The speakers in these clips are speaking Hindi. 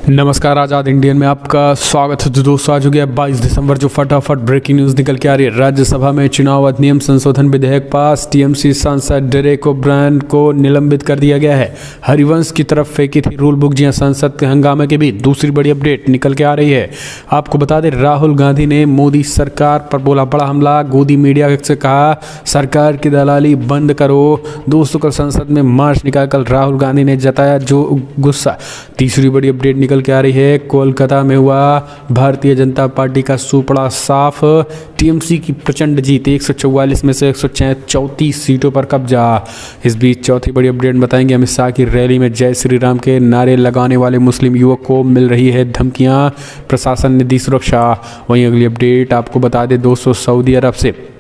नमस्कार, आज़ाद इंडियन में आपका स्वागत है। दोस्तों, आज हो गया 22 दिसंबर, जो फटाफट ब्रेकिंग न्यूज़ निकल के आ रही है। राज्यसभा में चुनाव अधिनियम संशोधन विधेयक पास, टीएमसी सांसद डेरेक ओब्रायन को निलंबित कर दिया गया है। हरिवंश की तरफ फेंकी थी रूल बुक। जी हां, संसद के हंगामे के बीच दूसरी बड़ी अपडेट निकल के आ रही है। आपको बता दें, राहुल गांधी ने मोदी सरकार पर बोला बड़ा हमला। गोदी मीडिया से कहा सरकार की दलाली बंद करो। दोस्तों, कल संसद में मार्च निकाल कर राहुल गांधी ने जताया जो गुस्सा। तीसरी बड़ी अपडेट निकल के आ रही है। कोलकाता में हुआ भारतीय जनता पार्टी का सुपड़ा साफ। टीएमसी की प्रचंड जीत, 144 में से 134 सीटों पर कब्जा। इस बीच चौथी बड़ी अपडेट बताएंगे। अमित शाह की रैली में जय श्री राम के नारे लगाने वाले मुस्लिम युवक को मिल रही है धमकियां, प्रशासन ने दी सुरक्षा। वहीं अगली अपडेट आपको बता दें दोस्तों, सऊदी अरब से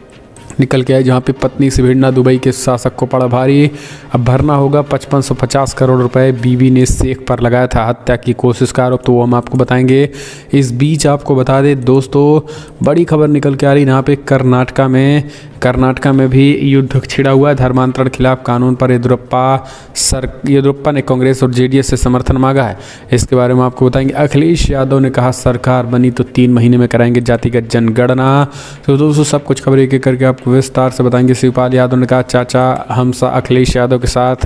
निकल के आए, जहाँ पे पत्नी से भिड़ना दुबई के शासक को पड़ा भारी। अब भरना होगा 5550 करोड़ रुपए। बीवी ने शेख पर लगाया था हत्या की कोशिश का आरोप, तो वो हम आपको बताएंगे। इस बीच आपको बता दें दोस्तों, बड़ी खबर निकल के आ रही, यहाँ पे कर्नाटका में भी युद्ध छिड़ा हुआ है। धर्मांतरण खिलाफ कानून पर येदियुरप्पा ने कांग्रेस और जेडीएस से समर्थन मांगा है। इसके बारे में आपको बताएंगे। अखिलेश यादव ने कहा सरकार बनी तो 3 महीने में कराएंगे जातिगत जनगणना। तो दोस्तों, सब कुछ खबर एक एक करके आपको विस्तार से बताएंगे। शिवपाल यादव ने कहा चाचा हम अखिलेश यादव के साथ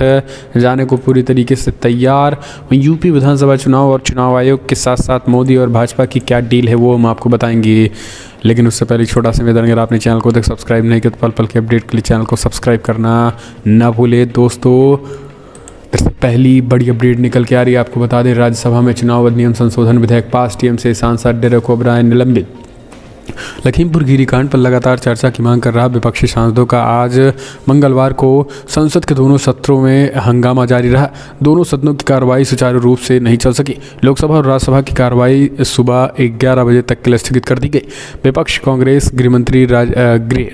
जाने को पूरी तरीके से तैयार। यूपी विधानसभा चुनाव और चुनाव आयोग के साथ साथ मोदी और भाजपा की क्या डील है वो हम आपको बताएंगे। लेकिन उससे पहले छोटा सा निवेदन, अगर आपने चैनल को तक सब्सक्राइब नहीं किया तो पल पल के अपडेट के लिए चैनल को सब्सक्राइब करना ना भूले। दोस्तों, पहली बड़ी अपडेट निकल के आ रही है। आपको बता दें, राज्यसभा में चुनाव अधिनियम संशोधन विधेयक पास, टीएमसी सांसद डेरेक ओब्रायन निलंबित। लखीमपुर खीरी कांड पर लगातार चर्चा की मांग कर रहा विपक्षी सांसदों का आज मंगलवार को संसद के दोनों सत्रों में हंगामा जारी रहा। दोनों सदनों की कार्रवाई सुचारू रूप से नहीं चल सकी। लोकसभा और राज्यसभा की कार्रवाई सुबह 11 बजे तक के लिए स्थगित कर दी गई। विपक्ष कांग्रेस गृह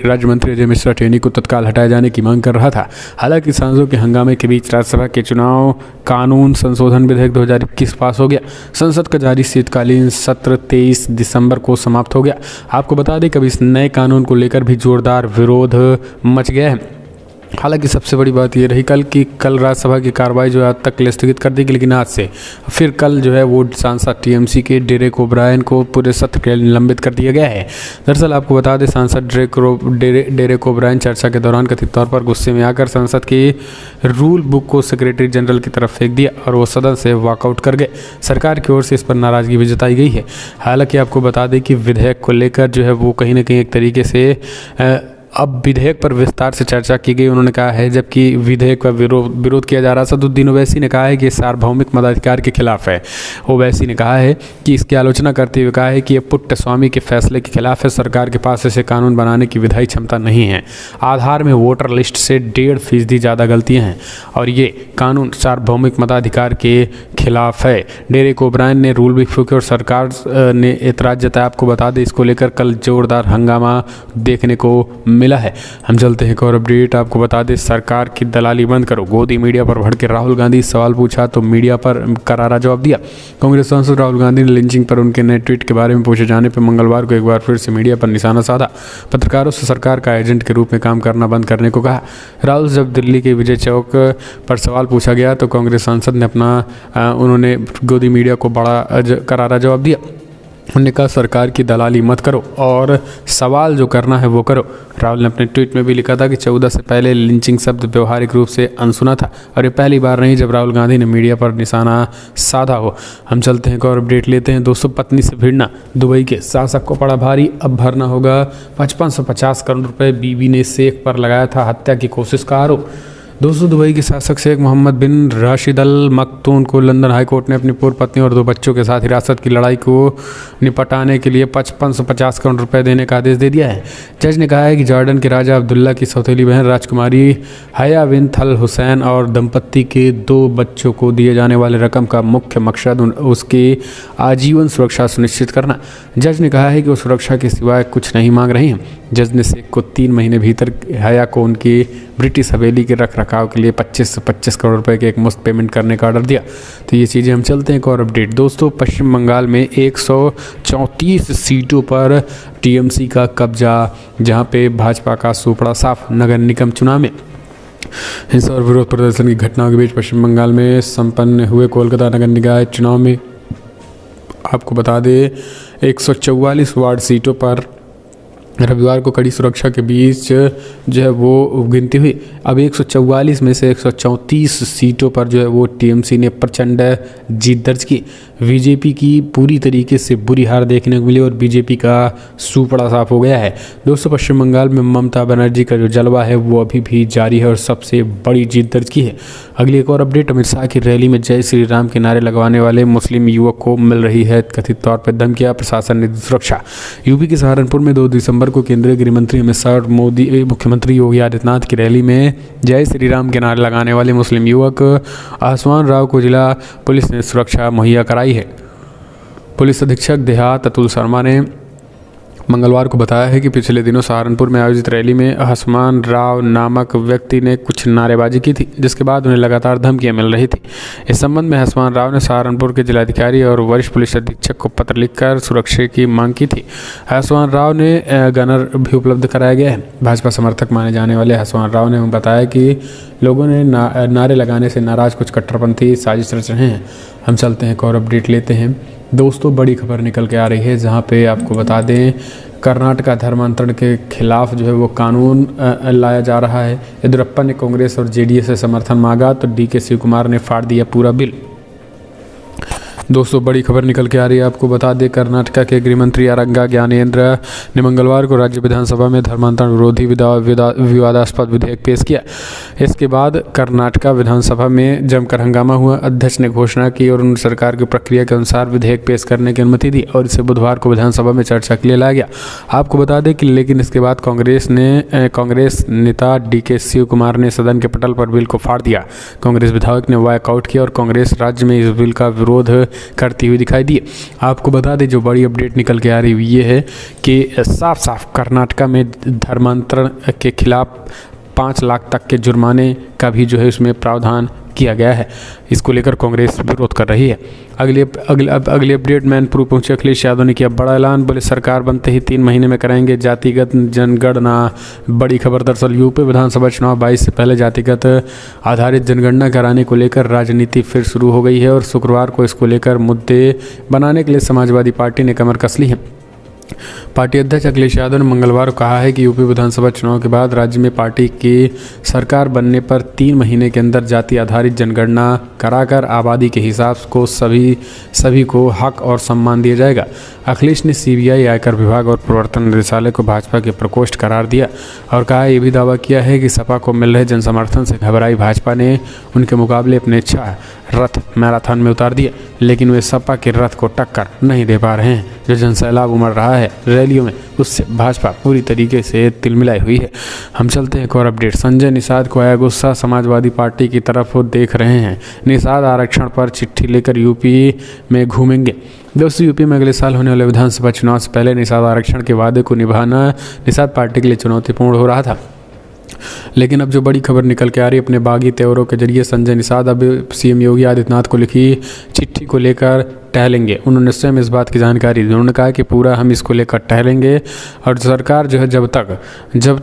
राज्य मंत्री अजय मिश्रा टेनी को तत्काल हटाए जाने की मांग कर रहा था। हालांकि सांसदों के हंगामे के बीच राज्यसभा के चुनाव कानून संशोधन विधेयक 2021 पास हो गया। संसद का जारी शीतकालीन सत्र 23 दिसंबर को समाप्त हो गया। आपको बता दें, कभी इस नए कानून को लेकर भी जोरदार विरोध मच गया है। हालांकि सबसे बड़ी बात ये रही कल राज्यसभा की कार्रवाई जो है आज तक के लिए स्थगित कर दी गई, लेकिन आज से फिर कल जो है वो सांसद टीएमसी के डेरेक ओब्रायन को पूरे सत्र के लिए निलंबित कर दिया गया है। दरअसल आपको बता दें, सांसद डेरेक ओब्रायन चर्चा के दौरान कथित तौर पर गुस्से में आकर संसद की रूल बुक को सेक्रेटरी जनरल की तरफ फेंक दिया और वो सदन से वॉकआउट कर गए। सरकार की ओर से इस पर नाराजगी भी जताई गई है। हालांकि आपको बता दें कि विधेयक को लेकर जो है वो कहीं ना कहीं एक तरीके से अब विधेयक पर विस्तार से चर्चा की गई। उन्होंने कहा है, जबकि विधेयक का विरोध किया जा रहा था, सदुद्दीन ओवैसी ने कहा है कि सार्वभौमिक मताधिकार के खिलाफ है। ओवैसी ने कहा है कि इसकी आलोचना करते हुए कहा है कि ये पुट्टस्वामी के फैसले के खिलाफ है। सरकार के पास ऐसे कानून बनाने की विधायी क्षमता नहीं है। आधार में वोटर लिस्ट से 1.5% ज़्यादा गलतियाँ हैं और ये कानून सार्वभौमिक मताधिकार के खिलाफ है। डेरेक ओब्रायन ने रूल भी फूके और सरकार ने एतराज़ जताया। आपको बता दें, इसको लेकर कल जोरदार हंगामा देखने को मिला है। हम चलते हैं एक और अपडेट। आपको बता दें, सरकार की दलाली बंद करो। गोदी मीडिया पर भड़के राहुल गांधी, सवाल पूछा तो मीडिया पर करारा जवाब दिया। कांग्रेस सांसद राहुल गांधी ने लिंचिंग पर उनके नए ट्वीट के बारे में पूछे जाने पर मंगलवार को एक बार फिर से मीडिया पर निशाना साधा। पत्रकारों से सरकार का एजेंट के रूप में काम करना बंद करने को कहा। राहुल जब दिल्ली के विजय चौक पर सवाल पूछा गया तो कांग्रेस सांसद ने उन्होंने गोदी मीडिया को बड़ा करारा जवाब दिया। उन्होंने कहा सरकार की दलाली मत करो और सवाल जो करना है वो करो। राहुल ने अपने ट्वीट में भी लिखा था कि 14 से पहले लिंचिंग शब्द व्यवहारिक रूप से अनसुना था और ये पहली बार नहीं जब राहुल गांधी ने मीडिया पर निशाना साधा हो। हम चलते हैं एक और अपडेट लेते हैं। दोस्तों, पत्नी से भिड़ना दुबई के शासक को पड़ा भारी। अब भरना होगा 5550 करोड़ रुपए। बीवी ने शेख पर लगाया था हत्या की कोशिश का आरोप। दोस्तों, दुबई के शासक शेख मोहम्मद बिन राशिद अल मक्तूम को लंदन हाईकोर्ट ने अपनी पूर्व पत्नी और 2 बच्चों के साथ हिरासत की लड़ाई को निपटाने के लिए 5550 करोड़ रुपए देने का आदेश दे दिया है। जज ने कहा है कि जॉर्डन के राजा अब्दुल्ला की सौतेली बहन राजकुमारी हया बिन्त अल हुसैन और दंपत्ति के 2 बच्चों को दिए जाने वाले रकम का मुख्य मकसद उसकी आजीवन सुरक्षा सुनिश्चित करना। जज ने कहा है कि वो सुरक्षा के सिवाय कुछ नहीं मांग रही हैं। जज ने शेख को 3 महीने भीतर हया को उनकी ब्रिटिश हवेली के रख रखाव के लिए 25 से 25 करोड़ रुपए के एक मुश्त पेमेंट करने का ऑर्डर दिया। तो ये चीज़ें हम चलते हैं एक और अपडेट। दोस्तों, पश्चिम बंगाल में 134 सीटों पर टीएमसी का कब्जा, जहां पे भाजपा का सुपड़ा साफ। नगर निगम चुनाव में हिंसा और विरोध प्रदर्शन की घटनाओं के बीच पश्चिम बंगाल में संपन्न हुए कोलकाता नगर निकाय चुनाव में आपको बता दें 144 वार्ड सीटों पर रविवार को कड़ी सुरक्षा के बीच जो है वो गिनती हुई। अब 144 में से 134 सीटों पर जो है वो टीएमसी ने प्रचंड जीत दर्ज की। बीजेपी की पूरी तरीके से बुरी हार देखने को मिली और बीजेपी का सूपड़ा साफ हो गया है। दोस्तों, पश्चिम बंगाल में ममता बनर्जी का जो जलवा है वो अभी भी जारी है और सबसे बड़ी जीत दर्ज की है। अगली एक और अपडेट, अमित शाह की रैली में जय श्री राम के नारे लगवाने वाले मुस्लिम युवक को मिल रही है कथित तौर पर धमकियां, प्रशासन ने दी सुरक्षा। यूपी के सहारनपुर में 2 दिसंबर को केंद्रीय गृह मंत्री अमित शाह और मुख्यमंत्री योगी आदित्यनाथ की रैली में जय श्री राम के नारे लगाने वाले मुस्लिम युवक आसमान राव को जिला पुलिस ने सुरक्षा मुहैया कराई है। पुलिस अधीक्षक देहात अतुल शर्मा ने मंगलवार को बताया है कि पिछले दिनों सहारनपुर में आयोजित रैली में आसमान राव नामक व्यक्ति ने कुछ नारेबाजी की थी, जिसके बाद उन्हें लगातार धमकियां मिल रही थी। इस संबंध में आसमान राव ने सहारनपुर के जिलाधिकारी और वरिष्ठ पुलिस अधीक्षक को पत्र लिखकर सुरक्षा की मांग की थी। आसमान राव ने गनर भी उपलब्ध कराया गया है। भाजपा समर्थक माने जाने वाले आसमान राव ने बताया कि लोगों ने नारे लगाने से नाराज कुछ कट्टरपंथी साजिश रच रहे हैं। हम चलते हैं एक और अपडेट लेते हैं। दोस्तों, बड़ी खबर निकल के आ रही है जहां पे आपको बता दें कर्नाटका धर्मांतरण के खिलाफ जो है वो कानून लाया जा रहा है। येदियुरप्पा ने कांग्रेस और जेडीएस से समर्थन मांगा तो डीके शिवकुमार ने फाड़ दिया पूरा बिल। दोस्तों, बड़ी खबर निकल के आ रही है, आपको बता दें कर्नाटका के गृह मंत्री अरंगा ज्ञानेंद्र ने मंगलवार को राज्य विधानसभा में धर्मांतरण विरोधी विवादास्पद विधेयक पेश किया। इसके बाद कर्नाटका विधानसभा में जमकर हंगामा हुआ। अध्यक्ष ने घोषणा की और उन्होंने सरकार की प्रक्रिया के अनुसार विधेयक पेश करने की अनुमति दी और इसे बुधवार को विधानसभा में चर्चा के लिए लाया गया। आपको बता दें कि लेकिन इसके बाद कांग्रेस नेता डीके शिवकुमार ने सदन के पटल पर बिल को फाड़ दिया। कांग्रेस विधायक ने वॉकआउट किया और कांग्रेस राज्य में इस बिल का विरोध करती हुई दिखाई दी। आपको बता दें जो बड़ी अपडेट निकल के आ रही हुई ये है कि साफ साफ कर्नाटका में धर्मांतरण के खिलाफ 5 लाख तक के जुर्माने का भी जो है उसमें प्रावधान किया गया है। इसको लेकर कांग्रेस विरोध कर रही है। अगली अपडेट मैनपुर पहुंचे अखिलेश यादव ने किया बड़ा ऐलान, बोले सरकार बनते ही 3 महीने में करेंगे जातिगत जनगणना। बड़ी खबर, दरअसल यूपी विधानसभा चुनाव 22 से पहले जातिगत आधारित जनगणना कराने को लेकर राजनीति फिर शुरू हो गई है और शुक्रवार को इसको लेकर मुद्दे बनाने के लिए समाजवादी पार्टी ने कमर कस ली है। पार्टी अध्यक्ष अखिलेश यादव ने मंगलवार को कहा है कि यूपी विधानसभा चुनाव के बाद राज्य में पार्टी की सरकार बनने पर 3 महीने के अंदर जाति आधारित जनगणना कराकर आबादी के हिसाब को सभी को हक और सम्मान दिया जाएगा। अखिलेश ने सीबीआई, आयकर विभाग और प्रवर्तन निदेशालय को भाजपा के प्रकोष्ठ करार दिया और कहा यह भी दावा किया है कि सपा को मिल रहे जनसमर्थन से घबराई भाजपा ने उनके मुकाबले अपने इच्छा रथ मैराथन में उतार दिया, लेकिन वे सपा के रथ को टक्कर नहीं दे पा रहे हैं। जो जनसैलाब उमड़ रहा है रैलियों में उससे भाजपा पूरी तरीके से तिलमिलाई हुई है। हम चलते हैं एक और अपडेट। संजय निषाद को आया गुस्सा, समाजवादी पार्टी की तरफ वो देख रहे हैं। निषाद आरक्षण पर चिट्ठी लेकर यूपी में घूमेंगे। दोस्तों, यूपी में अगले साल होने वाले विधानसभा चुनाव से पहले निषाद आरक्षण के वादे को निभाना निषाद पार्टी के लिए चुनौतीपूर्ण हो रहा था, लेकिन अब जो बड़ी खबर निकल के आ रही है, अपने बागी तेवरों के जरिए संजय निषाद अब सीएम योगी आदित्यनाथ को लिखी चिट्ठी को लेकर टहलेंगे। उन्होंने स्वयं इस बात की जानकारी दी। उन्होंने कहा कि पूरा हम इसको लेकर टहलेंगे और सरकार जो है जब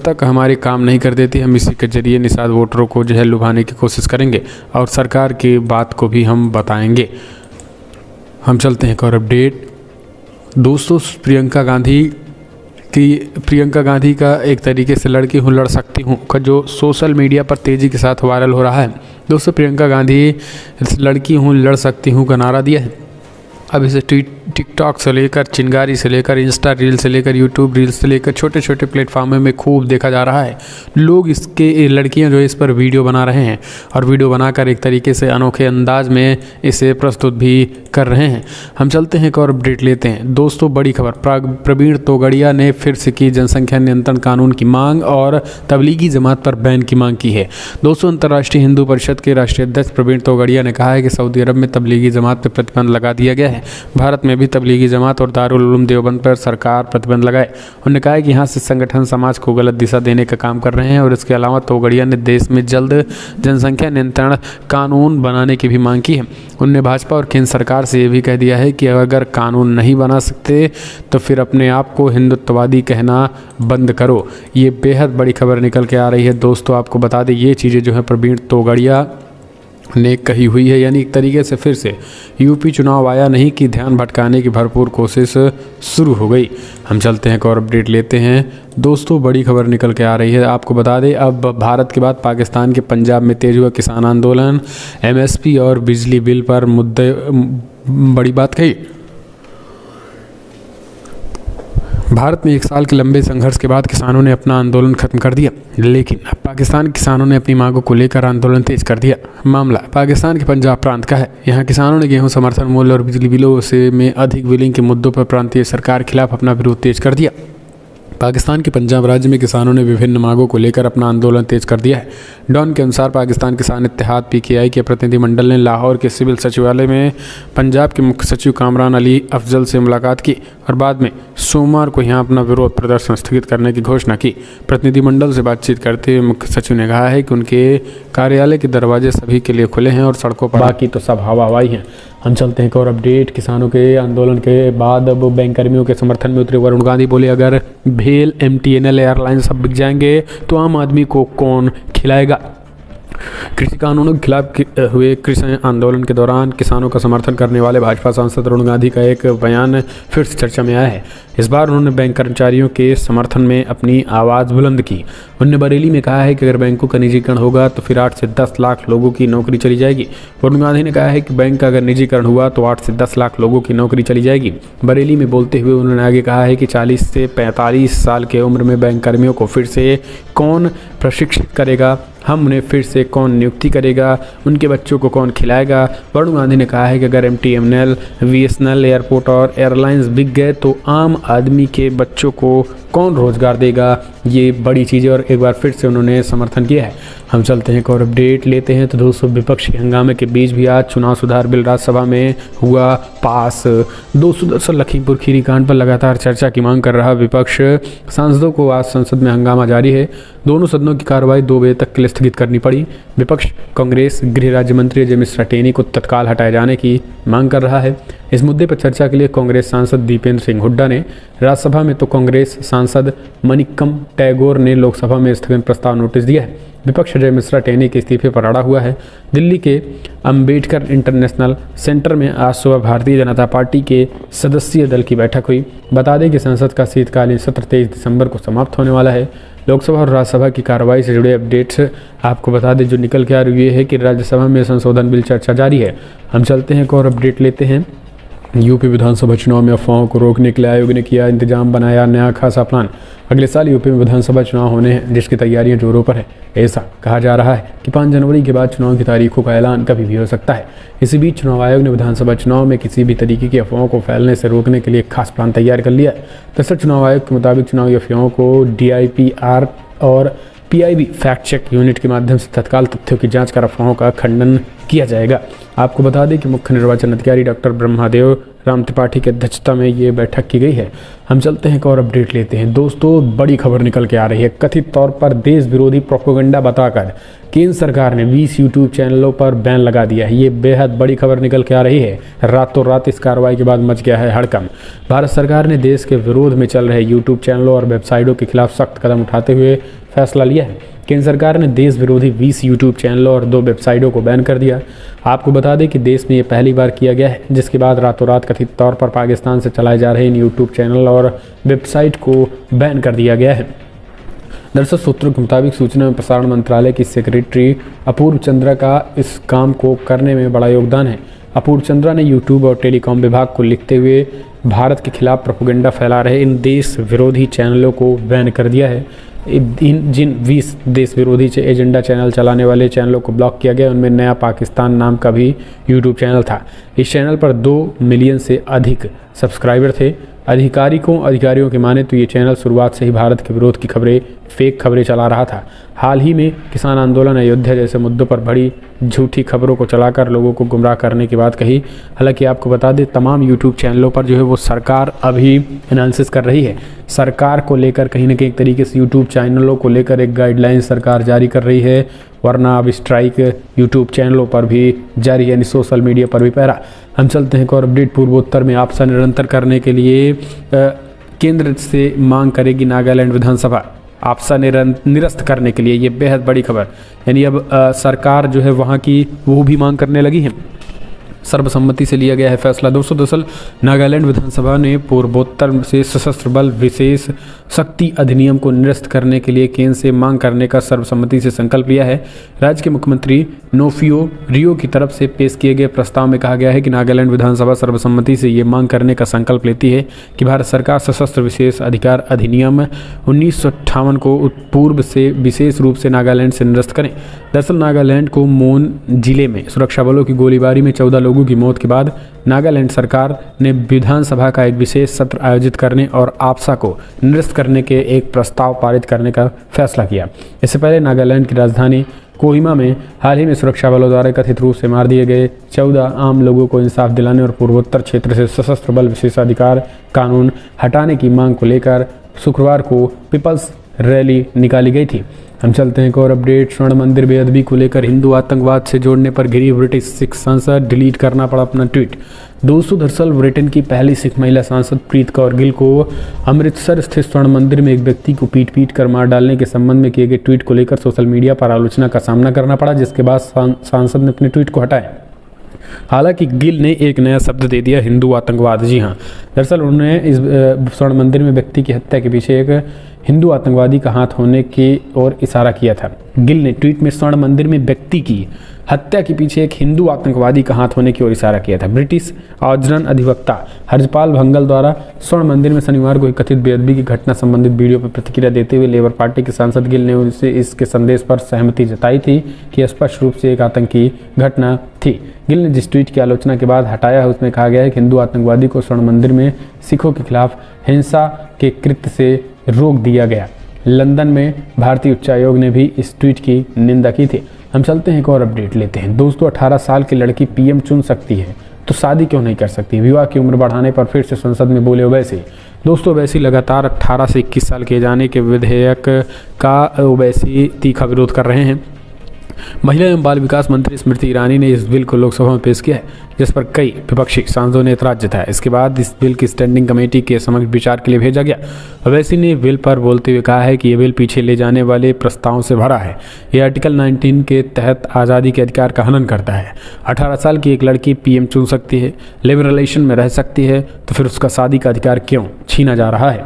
तक हमारे काम नहीं कर देती हम इसी के जरिए निषाद वोटरों को जो है लुभाने की कोशिश करेंगे और सरकार की बात को भी हम बताएंगे। हम चलते हैं एक और अपडेट। दोस्तों, प्रियंका गांधी का एक तरीके से लड़की हूँ लड़ सकती हूँ का जो सोशल मीडिया पर तेज़ी के साथ वायरल हो रहा है। दोस्तों, प्रियंका गांधी लड़की हूँ लड़ सकती हूँ का नारा दिया है। अब इसे टिकटॉक से लेकर चिंगारी से लेकर इंस्टा रील से लेकर यूट्यूब रील से लेकर छोटे छोटे प्लेटफॉर्मों में खूब देखा जा रहा है। लोग लड़कियां जो इस पर वीडियो बना रहे हैं और वीडियो बनाकर एक तरीके से अनोखे अंदाज में इसे प्रस्तुत भी कर रहे हैं। हम चलते हैं एक और अपडेट लेते हैं। दोस्तों, बड़ी खबर, प्रवीण तोगड़िया ने फिर से की जनसंख्या नियंत्रण कानून की मांग और तबलीगी जमात पर बैन की मांग की है। दोस्तों, अंतर्राष्ट्रीय हिंदू परिषद के राष्ट्रीय अध्यक्ष प्रवीण तोगड़िया ने कहा है कि सऊदी अरब में तबलीगी जमात पर प्रतिबंध लगा दिया गया है। भारत में भी तबलीगी जमात और दारुल उलूम देवबंद पर सरकार प्रतिबंध लगाए। उन्होंने कहा कि यहाँ से संगठन समाज को गलत दिशा देने का काम कर रहे हैं और इसके अलावा तोगड़िया ने देश में जल्द जनसंख्या नियंत्रण कानून बनाने की भी मांग की है। उन्होंने भाजपा और केंद्र सरकार से ये भी कह दिया है कि अगर कानून नहीं बना सकते तो फिर अपने आप को हिंदुत्ववादी कहना बंद करो। ये बेहद बड़ी खबर निकल के आ रही है। दोस्तों, आपको बता दें ये चीज़ें जो है प्रवीण तोगड़िया ने कही हुई है। यानी एक तरीके से फिर से यूपी चुनाव आया नहीं कि ध्यान भटकाने की भरपूर कोशिश शुरू हो गई। हम चलते हैं एक और अपडेट लेते हैं। दोस्तों बड़ी खबर निकल के आ रही है, आपको बता दें अब भारत के बाद पाकिस्तान के पंजाब में तेज हुआ किसान आंदोलन, एमएसपी और बिजली बिल पर मुद्दे बड़ी बात कही। भारत में 1 साल के लंबे संघर्ष के बाद किसानों ने अपना आंदोलन खत्म कर दिया, लेकिन अब पाकिस्तान के किसानों ने अपनी मांगों को लेकर आंदोलन तेज कर दिया। मामला पाकिस्तान के पंजाब प्रांत का है। यहाँ किसानों ने गेहूं समर्थन मूल्य और बिजली बिलों से में अधिक बिलिंग के मुद्दों पर प्रांतीय सरकार के खिलाफ अपना विरोध तेज कर दिया। पाकिस्तान के पंजाब राज्य में किसानों ने विभिन्न मांगों को लेकर अपना आंदोलन तेज कर दिया है। डॉन के अनुसार पाकिस्तान किसान इत्तेहाद पीकेआई के प्रतिनिधिमंडल ने लाहौर के सिविल सचिवालय में पंजाब के मुख्य सचिव कामरान अली अफजल से मुलाकात की और बाद में सोमवार को यहां अपना विरोध प्रदर्शन स्थगित करने की घोषणा की। प्रतिनिधिमंडल से बातचीत करते हुए मुख्य सचिव ने कहा है कि उनके कार्यालय के दरवाजे सभी के लिए खुले हैं और सड़कों पर बाकी तो सब हवा हवाई हैं। हम चलते हैं एक और अपडेट। किसानों के आंदोलन के बाद अब बैंक कर्मियों के समर्थन में उतरे वरुण गांधी बोले, अगर भेल, MTNL एयरलाइंस सब बिक जाएंगे तो आम आदमी को कौन खिलाएगा। कृषि कानूनों के खिलाफ हुए कृषि आंदोलन के दौरान किसानों का समर्थन करने वाले भाजपा सांसद वरुण गांधी का एक बयान फिर से चर्चा में आया है। इस बार उन्होंने बैंक कर्मचारियों के समर्थन में अपनी आवाज़ बुलंद की। उन्होंने बरेली में कहा है कि अगर बैंकों का निजीकरण होगा तो फिर 8 से 10 लाख लोगों की नौकरी चली जाएगी। वरुण गांधी ने कहा है कि बैंक का अगर निजीकरण हुआ तो 8 से 10 लाख लोगों की नौकरी चली जाएगी। बरेली में बोलते हुए उन्होंने आगे कहा है कि 40 से 45 साल की उम्र में बैंक कर्मियों को फिर से कौन प्रशिक्षित करेगा, हम उन्हें फिर से कौन नियुक्ति करेगा, उनके बच्चों को कौन खिलाएगा। वरुण गांधी ने कहा है कि अगर MTNL, VSNL एयरपोर्ट और एयरलाइंस बिक गए तो आम आदमी के बच्चों को कौन रोजगार देगा। ये बड़ी चीज़ है और एक बार फिर से उन्होंने समर्थन किया है। हम चलते हैं एक और अपडेट लेते हैं। तो दोस्तों विपक्ष के हंगामे के बीच भी आज चुनाव सुधार बिल राज्यसभा में हुआ पास। 210 लखीमपुर खीरी कांड पर लगातार चर्चा की मांग कर रहा विपक्ष सांसदों को आज संसद में हंगामा जारी है। दोनों सदनों की कार्रवाई 2 बजे तक के लिए स्थगित करनी पड़ी। विपक्ष कांग्रेस गृह राज्य मंत्री अजय मिश्रा टेनी को तत्काल हटाए जाने की मांग कर रहा है। इस मुद्दे पर चर्चा के लिए कांग्रेस सांसद दीपेंद्र सिंह हुड्डा ने राज्यसभा में तो कांग्रेस सांसद मनिक्कम टैगोर ने लोकसभा में स्थगन प्रस्ताव नोटिस दिया है। विपक्ष अजय मिश्रा टेनी के इस्तीफे पर अड़ा हुआ है। दिल्ली के अंबेडकर इंटरनेशनल सेंटर में आज सुबह भारतीय जनता पार्टी के सदस्यीय दल की बैठक हुई। बता दें कि संसद का शीतकालीन सत्र 23 दिसंबर को समाप्त होने वाला है। लोकसभा और राज्यसभा की कार्रवाई से जुड़े अपडेट्स आपको बता दें जो निकल के आ रही है कि राज्यसभा में संशोधन बिल चर्चा जारी है। हम चलते हैं एक और अपडेट लेते हैं। यूपी विधानसभा चुनाव में अफवाहों को रोकने के लिए आयोग ने किया इंतजाम, बनाया नया खासा प्लान। अगले साल यूपी में विधानसभा चुनाव होने हैं जिसकी तैयारियां जोरों पर है। ऐसा कहा जा रहा है कि 5 जनवरी के बाद चुनाव की तारीखों का ऐलान कभी भी हो सकता है। इसी बीच चुनाव आयोग ने विधानसभा चुनाव में किसी भी तरीके की अफवाहों को फैलने से रोकने के लिए खास प्लान तैयार कर लिया है। दरअसल चुनाव आयोग के मुताबिक चुनावी अफवाहों को DIPR और PIB फैक्ट चेक यूनिट के माध्यम से तत्काल तथ्यों की जांच कर अफवाहों का खंडन किया जाएगा। आपको बता दें कि मुख्य निर्वाचन अधिकारी डॉक्टर ब्रह्मादेव राम त्रिपाठी की अध्यक्षता में ये बैठक की गई है। हम चलते हैं एक और अपडेट लेते हैं। दोस्तों बड़ी खबर निकल के आ रही है। कथित तौर पर देश विरोधी प्रोपेगेंडा बताकर केंद्र सरकार ने 20 यूट्यूब चैनलों पर बैन लगा दिया है। ये बेहद बड़ी खबर निकल के आ रही है। रातों रात इस कार्रवाई के बाद मच गया है हड़कंप। भारत सरकार ने देश के विरोध में चल रहे यूट्यूब चैनलों और वेबसाइटों के खिलाफ सख्त कदम उठाते हुए फैसला लिया है। केंद्र सरकार ने देश विरोधी 20 यूट्यूब चैनलों और 2 वेबसाइटों को बैन कर दिया। आपको बता दें कि देश में ये पहली बार किया गया है, जिसके बाद रातों रात कथित तौर पर पाकिस्तान से चलाए जा रहे इन यूट्यूब चैनल और वेबसाइट को बैन कर दिया गया है। दरअसल सूत्रों के मुताबिक सूचना एवं प्रसारण मंत्रालय की सेक्रेटरी अपूर्व चंद्रा का इस काम को करने में बड़ा योगदान है। अपूर्व चंद्रा ने यूट्यूब और टेलीकॉम विभाग को लिखते हुए भारत के खिलाफ प्रोपेगेंडा फैला रहे इन देश विरोधी चैनलों को बैन कर दिया है। जिन 20 देश विरोधी एजेंडा चैनल चलाने वाले चैनलों को ब्लॉक किया गया, उनमें नया पाकिस्तान नाम का भी यूट्यूब चैनल था। इस चैनल पर 2 मिलियन से अधिक सब्सक्राइबर थे। अधिकारियों के माने तो ये चैनल शुरुआत से ही भारत के विरोध की खबरें, फेक खबरें चला रहा था। हाल ही में किसान आंदोलन, अयोध्या जैसे मुद्दों पर बड़ी झूठी खबरों को चलाकर लोगों को गुमराह करने की बात कही। हालांकि आपको बता दें तमाम यूट्यूब चैनलों पर जो है वो सरकार अभी एनालिसिस कर रही है। सरकार को लेकर कहीं ना कहीं एक तरीके से यूट्यूब चैनलों को लेकर एक गाइडलाइन सरकार जारी कर रही है, वरना अब स्ट्राइक यूट्यूब चैनलों पर भी जारी, यानी सोशल मीडिया पर भी पैरा। हम चलते हैं एक और अपडेट। पूर्वोत्तर में आपसा निरंतर करने के लिए केंद्र से मांग करेगी नागालैंड विधानसभा। आपसा निरस्त करने के लिए। ये बेहद बड़ी खबर, यानी अब सरकार जो है वहाँ की वो भी मांग करने लगी है। सर्वसम्मति से लिया गया है फैसला। दोस्तों दरअसल नागालैंड विधानसभा ने पूर्वोत्तर से सशस्त्र बल विशेष शक्ति अधिनियम को निरस्त करने के लिए केंद्र से मांग करने का सर्वसम्मति से संकल्प लिया है। राज्य के मुख्यमंत्री नोफियो रियो की तरफ से पेश किए गए प्रस्ताव में कहा गया है कि नागालैंड विधानसभा सर्वसम्मति से ये मांग करने का संकल्प लेती है कि भारत सरकार सशस्त्र विशेष अधिकार अधिनियम 1958 को पूर्व से विशेष रूप से नागालैंड से निरस्त करें। दरअसल नागालैंड को मोन जिले में सुरक्षा बलों की गोलीबारी में 14 लोगों की मौत के बाद नागालैंड सरकार ने विधानसभा का एक विशेष सत्र आयोजित करने और आपसा को निरस्त करने के एक प्रस्ताव पारित करने का फैसला किया। इससे पहले नागालैंड की राजधानी कोहिमा में हाल ही में सुरक्षा बलों द्वारा कथित रूप से मार दिए गए 14 आम लोगों को इंसाफ दिलाने और पूर्वोत्तर क्षेत्र से सशस्त्र बल विशेषाधिकार कानून हटाने की मांग को लेकर शुक्रवार को पीपल्स रैली निकाली गई थी। हम चलते हैं एक और अपडेट। स्वर्ण मंदिर बेअदबी को लेकर हिंदू आतंकवाद से जोड़ने पर घिरी ब्रिटिश सिख सांसद, डिलीट करना पड़ा अपना ट्वीट। दोस्तों दरअसल ब्रिटेन की पहली सिख महिला सांसद प्रीत कौर गिल को अमृतसर स्थित स्वर्ण मंदिर में एक व्यक्ति को पीट कर मार डालने के संबंध में किए गए ट्वीट को लेकर सोशल मीडिया पर आलोचना का सामना करना पड़ा, जिसके बाद सांसद ने अपने ट्वीट को हटाया। हालांकि गिल ने एक नया शब्द दे दिया, हिंदू आतंकवाद। जी हाँ, दरअसल उन्होंने इस स्वर्ण मंदिर में व्यक्ति की हत्या के पीछे एक हिंदू आतंकवादी का हाथ होने की ओर इशारा किया था। गिल ने ट्वीट में स्वर्ण मंदिर में व्यक्ति की हत्या के पीछे एक हिंदू आतंकवादी का हाथ होने की ओर इशारा किया था। ब्रिटिश आचरण अधिवक्ता हरजपाल भंगल द्वारा स्वर्ण मंदिर में शनिवार को एक कथित बेअदबी की घटना संबंधित वीडियो पर प्रतिक्रिया देते हुए लेबर पार्टी के सांसद गिल ने उनसे इसके संदेश पर सहमति जताई थी कि स्पष्ट रूप से एक आतंकी घटना थी। गिल ने जिस ट्वीट की आलोचना के बाद हटाया है उसमें कहा गया है कि हिंदू आतंकवादी को स्वर्ण मंदिर में सिखों के खिलाफ हिंसा के कृत्य से रोक दिया गया। लंदन में भारतीय उच्चायोग ने भी इस ट्वीट की निंदा की थी। हम चलते हैं एक और अपडेट लेते हैं। दोस्तों 18 साल की लड़की पीएम चुन सकती है तो शादी क्यों नहीं कर सकती? विवाह की उम्र बढ़ाने पर फिर से संसद में बोले ओवैसी। दोस्तों ओवैसी लगातार 18 से 21 साल किए जाने के विधेयक का ओवैसी तीखा विरोध कर रहे हैं। महिला एवं बाल विकास मंत्री स्मृति ईरानी ने इस बिल को लोकसभा में पेश किया है, जिस पर कई विपक्षी सांसदों ने ऐतराज जताया। इसके बाद इस बिल की स्टैंडिंग कमेटी के समक्ष विचार के लिए भेजा गया। ओवैसी ने बिल पर बोलते हुए कहा है कि यह बिल पीछे ले जाने वाले प्रस्तावों से भरा है। यह आर्टिकल 19 के तहत आज़ादी के अधिकार का हनन करता है। 18 साल की एक लड़की पीएम चुन सकती है, लिबरलाइजेशन में रह सकती है, तो फिर उसका शादी का अधिकार क्यों छीना जा रहा है?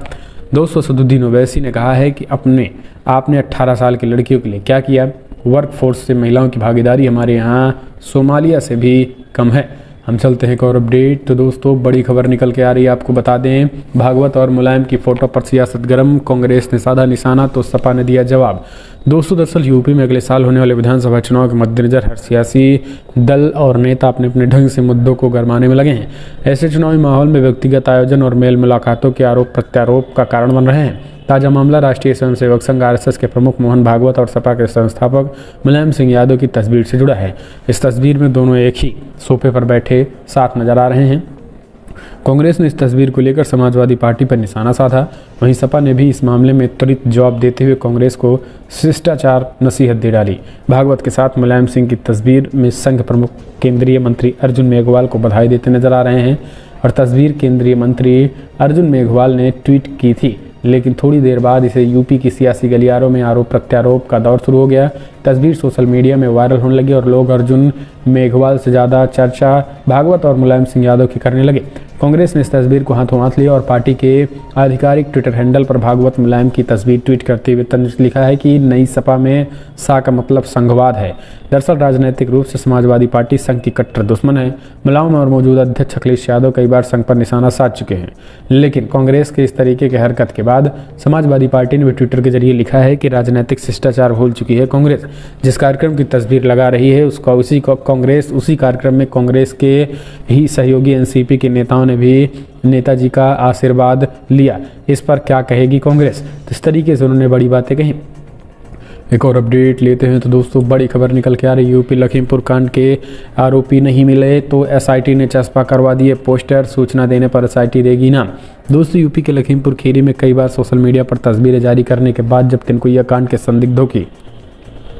दोस्तों सदुद्दीन ओवैसी ने कहा है कि आपने 18 साल की लड़कियों के लिए क्या किया? वर्कफोर्स से महिलाओं की भागीदारी हमारे यहाँ सोमालिया से भी कम है। हम चलते हैं एक और अपडेट। तो दोस्तों बड़ी खबर निकल के आ रही है, आपको बता दें भागवत और मुलायम की फोटो पर सियासत गर्म, कांग्रेस ने साधा निशाना तो सपा ने दिया जवाब। दोस्तों दरअसल यूपी में अगले साल होने वाले विधानसभा चुनाव के मद्देनजर हर सियासी दल और नेता अपने अपने ढंग से मुद्दों को गरमाने में लगे हैं। ऐसे चुनावी माहौल में व्यक्तिगत आयोजन और मेल मुलाकातों के आरोप प्रत्यारोप का कारण बन रहे हैं। ताजा मामला राष्ट्रीय स्वयंसेवक संघ आरएसएस के प्रमुख मोहन भागवत और सपा के संस्थापक मुलायम सिंह यादव की तस्वीर से जुड़ा है। इस तस्वीर में दोनों एक ही सोफे पर बैठे साथ नजर आ रहे हैं। कांग्रेस ने इस तस्वीर को लेकर समाजवादी पार्टी पर निशाना साधा। वहीं सपा ने भी इस मामले में त्वरित जवाब देते हुए कांग्रेस को शिष्टाचार नसीहत दे डाली। भागवत के साथ मुलायम सिंह की तस्वीर में संघ प्रमुख केंद्रीय मंत्री अर्जुन मेघवाल को बधाई देते नजर आ रहे हैं और तस्वीर केंद्रीय मंत्री अर्जुन मेघवाल ने ट्वीट की थी, लेकिन थोड़ी देर बाद इसे यूपी की सियासी गलियारों में आरोप प्रत्यारोप का दौर शुरू हो गया। तस्वीर सोशल मीडिया में वायरल होने लगी और लोग अर्जुन मेघवाल से ज़्यादा चर्चा भागवत और मुलायम सिंह यादव की करने लगे। कांग्रेस ने इस तस्वीर को हाथों हाथ लिया और पार्टी के आधिकारिक ट्विटर हैंडल पर भागवत मुलायम की तस्वीर ट्वीट करते हुए तंज लिखा है कि नई सपा में सा का मतलब संघवाद है। दरअसल राजनीतिक रूप से समाजवादी पार्टी संघ की कट्टर दुश्मन है। मुलायम और मौजूदा अध्यक्ष अखिलेश यादव कई बार संघ पर निशाना साध चुके हैं, लेकिन कांग्रेस के इस तरीके की हरकत के बाद समाजवादी पार्टी ने भी ट्विटर के जरिए लिखा है कि राजनीतिक शिष्टाचार भूल चुकी है कांग्रेस। जिस कार्यक्रम की तस्वीर लगा रही है उसी कार्यक्रम में कांग्रेस के ही सहयोगी एनसीपी के नेताओं ने भी नेताजी का आशीर्वाद लिया। इस पर क्या कहेगी कांग्रेस? तो इस तरीके से उन्होंने बड़ी बातें कही। एक और अपडेट लेते हैं। तो दोस्तों बड़ी खबर निकल के आ रही है, यूपी लखीमपुर कांड के आरोपी नहीं मिले तो एसआईटी ने चस्पा करवा दिए पोस्टर, सूचना देने पर एसआईटी देगी इनाम। दोस्तों यूपी के लखीमपुर खीरी में कई बार सोशल मीडिया पर तस्वीरें जारी करने के बाद जब तिनकुइया कांड के संदिग्धों की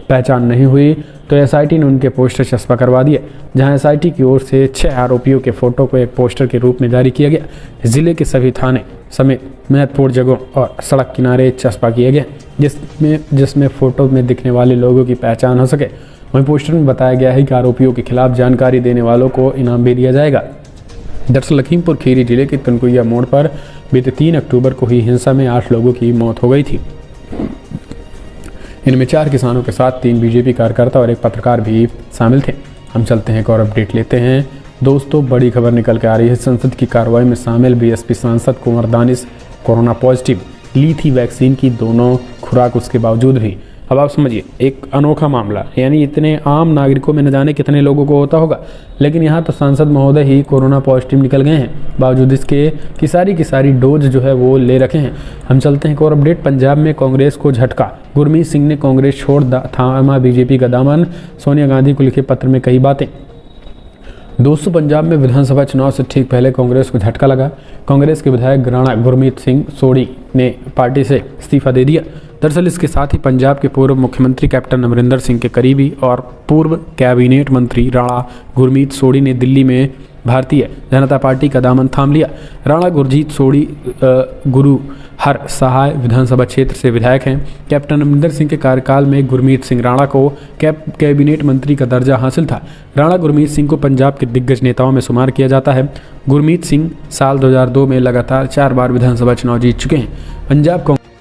पहचान नहीं हुई तो एसआईटी ने उनके पोस्टर चस्पा करवा दिए, जहां एसआईटी की ओर से 6 आरोपियों के फोटो को एक पोस्टर के रूप में जारी किया गया। जिले के सभी थाने समेत महत्वपूर्ण जगहों और सड़क किनारे चस्पा किए गए, जिसमें फोटो में दिखने वाले लोगों की पहचान हो सके। वहीं पोस्टर में बताया गया है कि आरोपियों के खिलाफ जानकारी देने वालों को इनाम भी दिया जाएगा। दरअसल लखीमपुर खीरी जिले के तनकुइया मोड़ पर बीते 3 अक्टूबर को हुई हिंसा में 8 लोगों की मौत हो गई थी। इनमें 4 किसानों के साथ 3 बीजेपी कार्यकर्ता और एक पत्रकार भी शामिल थे। हम चलते हैं एक और अपडेट लेते हैं। दोस्तों, बड़ी खबर निकल के आ रही है। संसद की कार्रवाई में शामिल बीएसपी सांसद कुंवर दानिश कोरोना पॉजिटिव, ली थी वैक्सीन की दोनों खुराक उसके बावजूद भी। अब आप समझिए, एक अनोखा मामला, यानी इतने आम नागरिकों में न जाने कितने लोगों को होता होगा, लेकिन यहाँ तो सांसद महोदय ही कोरोना पॉजिटिव निकल गए हैं, बावजूद इसके की सारी डोज जो है वो ले रखे हैं। हम चलते हैं एक और अपडेट। पंजाब में कांग्रेस को झटका, गुरमीत सिंह ने कांग्रेस छोड़ थामा बीजेपी का दामन, सोनिया गांधी को लिखे पत्र में कई बातें। दोस्तों, पंजाब में विधानसभा चुनाव से ठीक पहले कांग्रेस को झटका लगा। कांग्रेस के विधायक राणा गुरमीत सिंह सोढ़ी ने पार्टी से इस्तीफा दे दिया। दरअसल इसके साथ ही पंजाब के पूर्व मुख्यमंत्री कैप्टन अमरिंदर सिंह के करीबी और पूर्व कैबिनेट मंत्री राणा गुरमीत सोढ़ी ने दिल्ली में भारतीय जनता पार्टी का दामन थाम लिया। राणा गुरजीत सोढ़ी गुरु हर सहाय विधानसभा क्षेत्र से विधायक हैं। कैप्टन अमरिंदर सिंह के कार्यकाल में गुरमीत सिंह राणा को कैबिनेट मंत्री का दर्जा हासिल था। राणा गुरमीत सिंह को पंजाब के दिग्गज नेताओं में शुमार किया जाता है। गुरमीत सिंह साल 2002 में लगातार 4 बार विधानसभा चुनाव जीत चुके हैं। पंजाब कांग्रेस